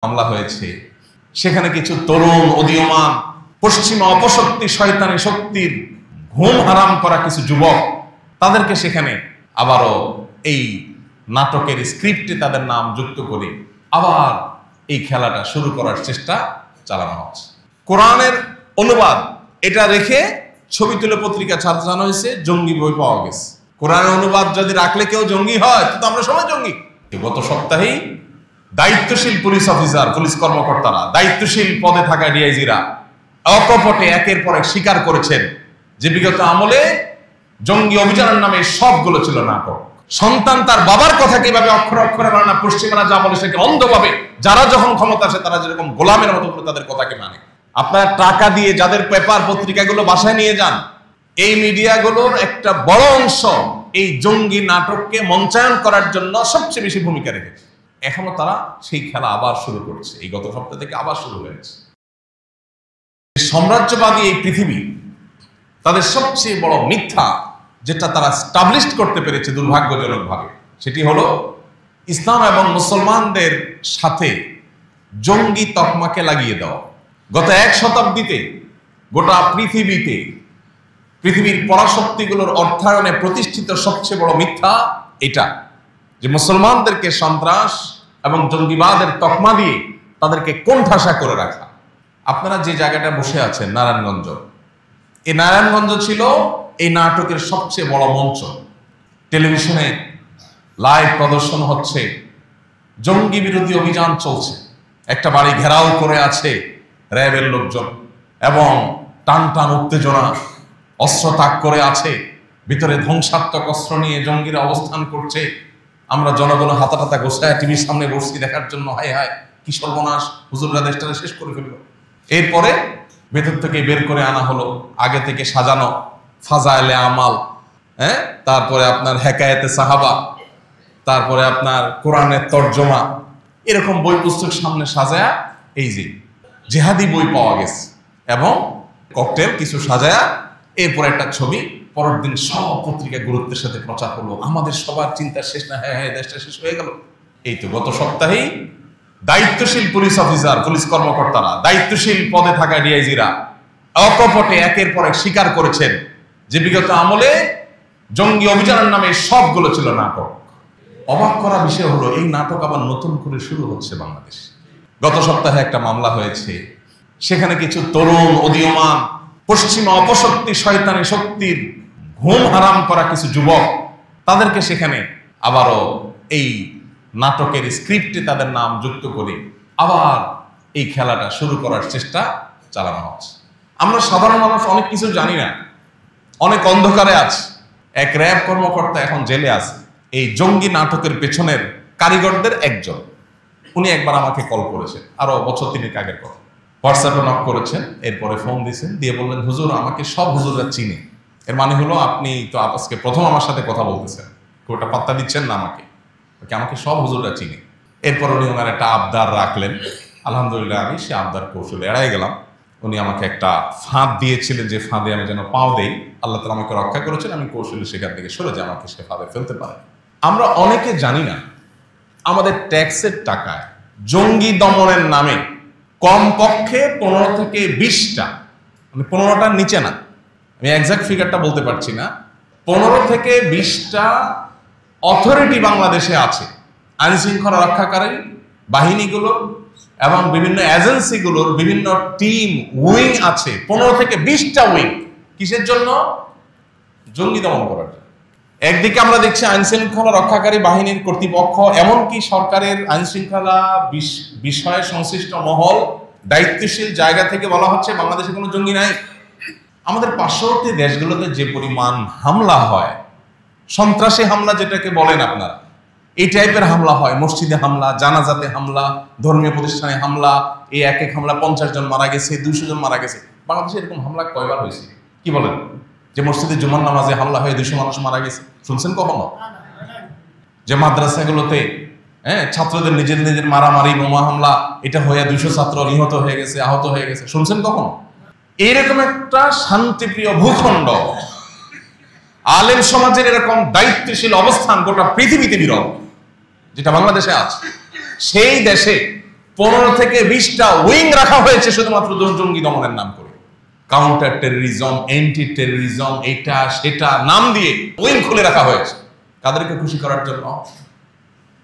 মামলা হয়েছে, সেখানে কিছু তরুণ উদীয়মান পশ্চিমা অপশক্তি শয়তানি শক্তির ঘুম হারাম করা কিছু যুবক, তাদেরকে সেখানে আবারও এই নাটকের স্ক্রিপ্টে তাদের নাম যুক্ত করে আবার এই খেলাটা শুরু করার চেষ্টা চালানো হচ্ছে। কোরআনের অনুবাদ এটা রেখে ছবি তুলে পত্রিকা ছাপানো হয়েছে, জঙ্গি বই পাওয়া গেছে। কোরআনের অনুবাদ যদি রাখলে কেউ জঙ্গি হয়, তো আমরা সবাই জঙ্গি। গত সপ্তাহেই দায়িত্বশীল পুলিশ অফিসার, পুলিশ কর্মকর্তারা, দায়িত্বশীল পদে থাকা ডিআইজিরা অকপটে একের পর এক স্বীকার করেছেন যে বিগত আমলে জঙ্গি অভিযানের নামে সবগুলো ছিল নাটক। সন্তান তার বাবার কথা কিভাবে অক্ষরে অক্ষরে মানে না, পশ্চিমারা যা বলে সেকে অন্ধভাবে, যারা যখন ক্ষমতা আসে তারা যেরকম গোলামের মতো করে তাদের কথাকে মানে। আপনার টাকা দিয়ে যাদের পেপার পত্রিকাগুলো বাসায় নিয়ে যান, এই মিডিয়াগুলোর একটা বড় অংশ এই জঙ্গি নাটককে মঞ্চায়ন করার জন্য সবচেয়ে বেশি ভূমিকা রেখেছে। এখনো তারা সেই খেলা আবার শুরু করছে, এই গত সপ্তাহ থেকে আবার শুরু হয়েছে। সাম্রাজ্যবাদী এই পৃথিবী তাদের সবচেয়ে বড় মিথ্যা যেটা তারা স্টাবলিশ করতে পেরেছে দুর্ভাগ্যজনকভাবে, সেটি হলো ইসলাম এবং মুসলমানদের সাথে জঙ্গি তকমাকে লাগিয়ে দেওয়া। গত এক শতাব্দীতে গোটা পৃথিবীতে পৃথিবীর পরাশক্তিগুলোর অর্থায়নে প্রতিষ্ঠিত সবচেয়ে বড় মিথ্যা এটা, যে মুসলমানদেরকে সন্ত্রাস এবং জঙ্গিবাদের তকমা দিয়ে তাদেরকে কোণঠাসা করে রাখা। আপনারা যে জায়গাটা বসে আছেন নারায়ণগঞ্জ, এই নারায়ণগঞ্জ ছিল এই নাটকের সবচেয়ে বড় মঞ্চ। টেলিভিশনে লাইভ প্রদর্শন হচ্ছে, জঙ্গি বিরোধী অভিযান চলছে, একটা বাড়ি ঘেরাও করে আছে র্যাবের লোকজন এবং টান টান উত্তেজনা, অস্ত্র তাক করে আছে, ভিতরে ধ্বংসাত্মক অস্ত্র নিয়ে জঙ্গিরা অবস্থান করছে। আমরা জনগণ হাতা টাতা গোছায় টিভির সামনে বসছি দেখার জন্য, হায় হায় কি সর্বনাশ, হুজুররা দেশটা শেষ করে ফেলল। এরপরে ভেতর থেকে বের করে আনা হলো আগে থেকে সাজানো ফাজাইলে আমাল, তারপরে আপনার হেকায়েতে সাহাবা, তারপরে আপনার কোরআনের তর্জমা, এরকম বই পুস্তক সামনে সাজায়া এই যে জেহাদি বই পাওয়া গেছে এবং ককটেল কিছু সাজায়া এরপর একটা ছবি পরের দিন সব পত্রিকা গুরুত্বের সাথে প্রচার হলো। আমাদের সবার চিন্তা শেষ না, হ্যাঁ হ্যাঁ দেশটা শেষ হয়ে গেল। এই তো গত সপ্তাহেই দায়িত্বশীল পুলিশ অফিসার, পুলিশ কর্মকর্তারা, দায়িত্বশীল পদে থাকা ডিআইজিরা অকপটে একের পর এক স্বীকার করেছেন যে বিগত আমলে জঙ্গি অভিযানের নামে সবগুলো ছিল নাটক। অবাক করা বিষয় হলো এই নাটক আবার নতুন করে শুরু হচ্ছে বাংলাদেশে। গত সপ্তাহে একটা মামলা হয়েছে, সেখানে কিছু তরুণ উদীয়মান পশ্চিমা অপশক্তি শয়তানি শক্তির ঘুম হারাম করা কিছু যুবক, তাদেরকে সেখানে আবারও এই নাটকের স্ক্রিপ্টে তাদের নাম যুক্ত করে আবার এই খেলাটা শুরু করার চেষ্টা চালানো হচ্ছে। আমরা সাধারণ মানুষ অনেক কিছু জানি না, অনেক অন্ধকারে আছে। এক র্যাব কর্মকর্তা এখন জেলে আছে, এই জঙ্গি নাটকের পেছনের কারিগরদের একজন। উনি একবার আমাকে কল করেছেন, আরো বছর 3 আগের কথা। হোয়াটসঅ্যাপে নক করেছেন, এরপরে ফোন দিয়েছেন, দিয়ে বললেন হুজুর আমাকে সব হুজুররা চিনে। এর মানে হলো আপনি তো আজকে প্রথম আমার সাথে কথা বলতেছেন, ওটা পাত্তা দিচ্ছেন না আমাকে সব হুজুররা চিনে। এরপর উনি ওনার একটা আবদার রাখলেন, আলহামদুলিল্লাহ আমি সে আবদার কৌশলে এড়াই গেলাম। উনি আমাকে একটা ফাঁদ দিয়েছিলেন, যে ফাঁদে আমি যেন পাও দেই, আল্লাহ তাআলা আমাকে রক্ষা করেছেন, আমি কৌশলে সেখান থেকে সরে যাই, আমাকে সে ফাঁদে ফেলতে পারে। আমরা অনেকে জানি না আমাদের ট্যাক্সের টাকায় জঙ্গি দমনের নামে কমপক্ষে 15 থেকে 20টা, মানে 15টার নিচে না, আমি এক্সাক্ট ফিগারটা বলতে পারছি না, 15 থেকে 20টা অথরিটি বাংলাদেশে আছে। আইন শৃঙ্খলা রক্ষাকারী বাহিনীগুলোর এবং বিভিন্ন এজেন্সিগুলোর বিভিন্ন টিম উইং আছে, 15 থেকে 20টা উইং। কিসের জন্য? জঙ্গি দমন করার জন্য। একদিকে আমরা দেখছি আইন শৃঙ্খলা রক্ষাকারী বাহিনীর কর্তৃপক্ষ, এমনকি সরকারের আইন শৃঙ্খলা বিষয়ে সংশ্লিষ্ট মহল দায়িত্বশীল জায়গা থেকে বলা হচ্ছে বাংলাদেশে কোনো জঙ্গি নাই। আমাদের পার্শ্ববর্তী দেশগুলোতে যে পরিমাণ হামলা হয়, সন্ত্রাসী হামলা যেটাকে বলেন আপনারা, এই টাইপের হামলা হয়, মসজিদে হামলা, জানাজাতে হামলা, ধর্মীয় প্রতিষ্ঠানে হামলা, এই এক এক হামলা 50 জন মারা গেছে, 200 জন মারা গেছে। বাংলাদেশে এরকম হামলা কয়বার হয়েছে কি বলেন? যে মসজিদে জুমার নামাজে হামলা হয়ে 200 মানুষ মারা গেছে, শুনছেন কখনো? যে মাদ্রাসাগুলোতে ছাত্রদের নিজের মারামারি, বোমা হামলা, এটা হয়ে 200 ছাত্র নিহত হয়ে গেছে, আহত হয়ে গেছে, শুনছেন কখনো? এইরকম একটা শান্তিপ্রিয় ভূখণ্ড, আলেম সমাজের এরকম দায়িত্বশীল অবস্থান গোটা পৃথিবীতে বিরল, যেটা বাংলাদেশে আছে। সেই দেশে 15 থেকে 20টা উইং রাখা হয়েছে শুধুমাত্র জঙ্গি দমনের নাম করে। কাউন্টার টেররিজম, অ্যান্টি টেররিজম, এটা সেটা নাম দিয়ে উইং খুলে রাখা হয়েছে। কাদেরকে খুশি করার জন্য?